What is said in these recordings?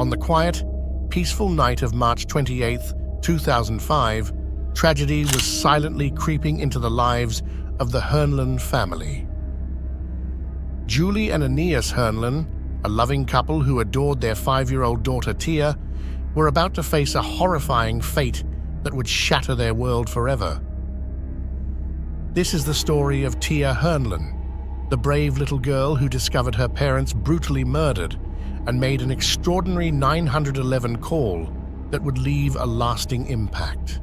On the quiet, peaceful night of March 28, 2005, tragedy was silently creeping into the lives of the Hernlan family. Julie and Aeneas Hernlan, a loving couple who adored their 5-year-old daughter Tia, were about to face a horrifying fate that would shatter their world forever. This is the story of Tia Hernlan, the brave little girl who discovered her parents brutally murdered and made an extraordinary 911 call that would leave a lasting impact.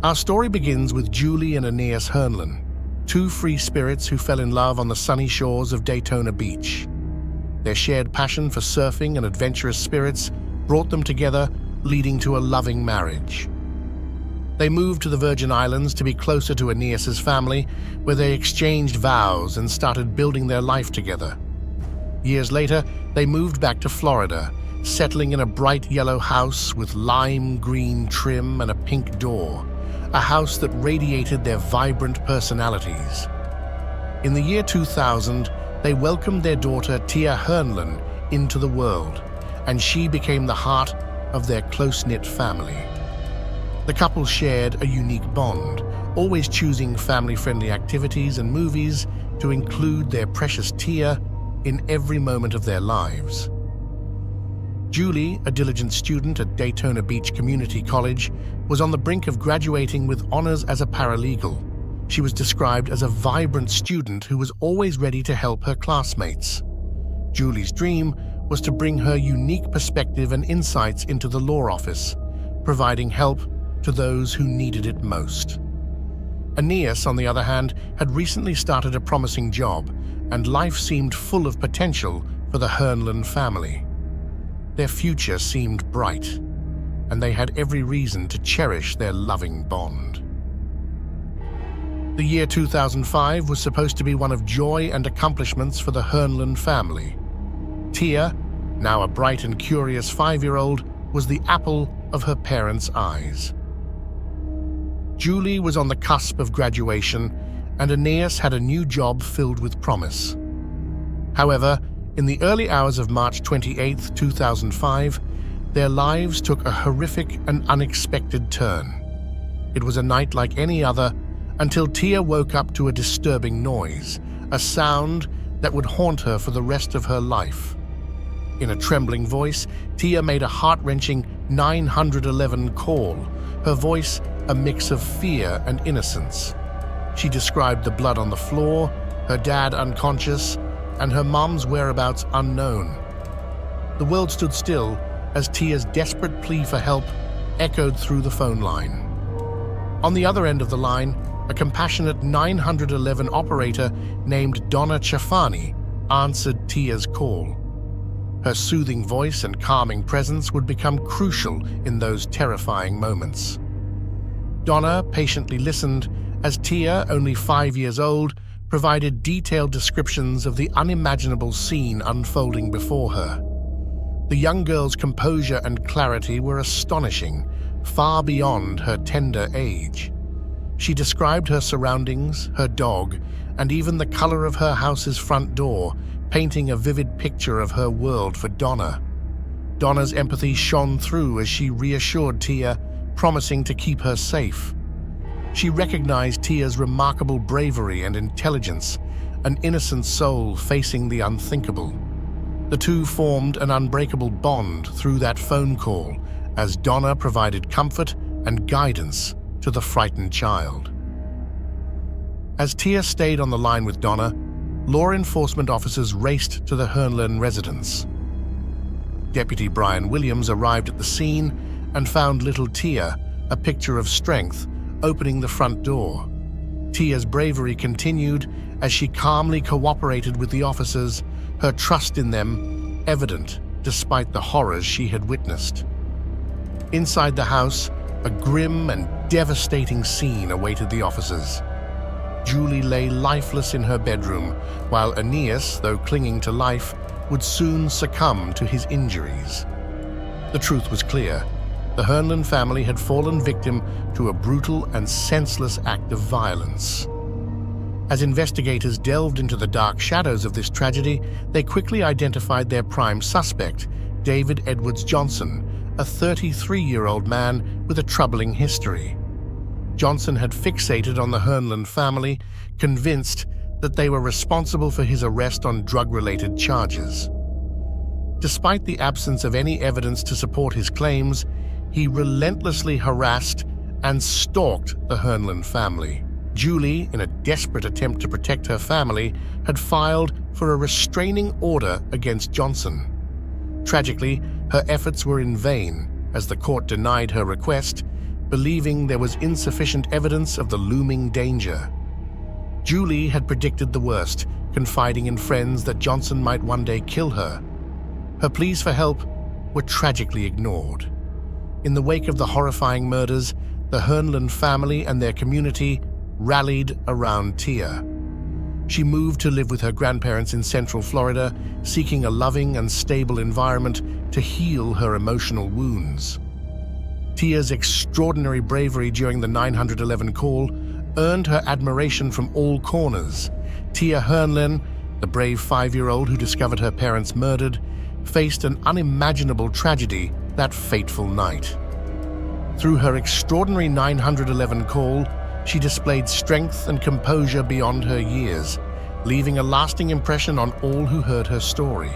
Our story begins with Julie and Aeneas Hernlan, two free spirits who fell in love on the sunny shores of Daytona Beach. Their shared passion for surfing and adventurous spirits brought them together, leading to a loving marriage. They moved to the Virgin Islands to be closer to Aeneas's family, where they exchanged vows and started building their life together. Years later, they moved back to Florida, settling in a bright yellow house with lime green trim and a pink door, a house that radiated their vibrant personalities. In the year 2000, they welcomed their daughter Tia Hernlan into the world, and she became the heart of their close-knit family. The couple shared a unique bond, always choosing family-friendly activities and movies to include their precious Tia in every moment of their lives. Julie, a diligent student at Daytona Beach Community College, was on the brink of graduating with honors as a paralegal. She was described as a vibrant student who was always ready to help her classmates. Julie's dream was to bring her unique perspective and insights into the law office, providing help to those who needed it most. Aeneas, on the other hand, had recently started a promising job, and life seemed full of potential for the Hernlan family. Their future seemed bright, and they had every reason to cherish their loving bond. The year 2005 was supposed to be one of joy and accomplishments for the Hernlan family. Tia, now a bright and curious 5-year-old, was the apple of her parents' eyes. Julie was on the cusp of graduation, and Aeneas had a new job filled with promise. However, in the early hours of March 28, 2005, their lives took a horrific and unexpected turn. It was a night like any other until Tia woke up to a disturbing noise, a sound that would haunt her for the rest of her life. In a trembling voice, Tia made a heart-wrenching 911 call, her voice a mix of fear and innocence. She described the blood on the floor, her dad unconscious, and her mom's whereabouts unknown. The world stood still as Tia's desperate plea for help echoed through the phone line. On the other end of the line, a compassionate 911 operator named Donna Chafani answered Tia's call. Her soothing voice and calming presence would become crucial in those terrifying moments. Donna patiently listened as Tia, only 5 years old, provided detailed descriptions of the unimaginable scene unfolding before her. The young girl's composure and clarity were astonishing, far beyond her tender age. She described her surroundings, her dog, and even the color of her house's front door, painting a vivid picture of her world for Donna. Donna's empathy shone through as she reassured Tia, promising to keep her safe. She recognized Tia's remarkable bravery and intelligence, an innocent soul facing the unthinkable. The two formed an unbreakable bond through that phone call as Donna provided comfort and guidance to the frightened child. As Tia stayed on the line with Donna, law enforcement officers raced to the Hernlan residence. Deputy Brian Williams arrived at the scene and found little Tia, a picture of strength, opening the front door. Tia's bravery continued as she calmly cooperated with the officers, her trust in them evident despite the horrors she had witnessed. Inside the house, a grim and devastating scene awaited the officers. Julie lay lifeless in her bedroom, while Aeneas, though clinging to life, would soon succumb to his injuries. The truth was clear. The Hernlan family had fallen victim to a brutal and senseless act of violence. As investigators delved into the dark shadows of this tragedy, they quickly identified their prime suspect, David Edwards Johnson, a 33-year-old man with a troubling history. Johnson had fixated on the Hernland family, convinced that they were responsible for his arrest on drug-related charges. Despite the absence of any evidence to support his claims, he relentlessly harassed and stalked the Hernland family. Julie, in a desperate attempt to protect her family, had filed for a restraining order against Johnson. Tragically, her efforts were in vain, as the court denied her request, believing there was insufficient evidence of the looming danger. Julie had predicted the worst, confiding in friends that Johnson might one day kill her. Her pleas for help were tragically ignored. In the wake of the horrifying murders, the Hernland family and their community rallied around Tia. She moved to live with her grandparents in Central Florida, seeking a loving and stable environment to heal her emotional wounds. Tia's extraordinary bravery during the 911 call earned her admiration from all corners. Tia Hernland, the brave 5-year-old who discovered her parents murdered, faced an unimaginable tragedy that fateful night. Through her extraordinary 911 call, she displayed strength and composure beyond her years, leaving a lasting impression on all who heard her story.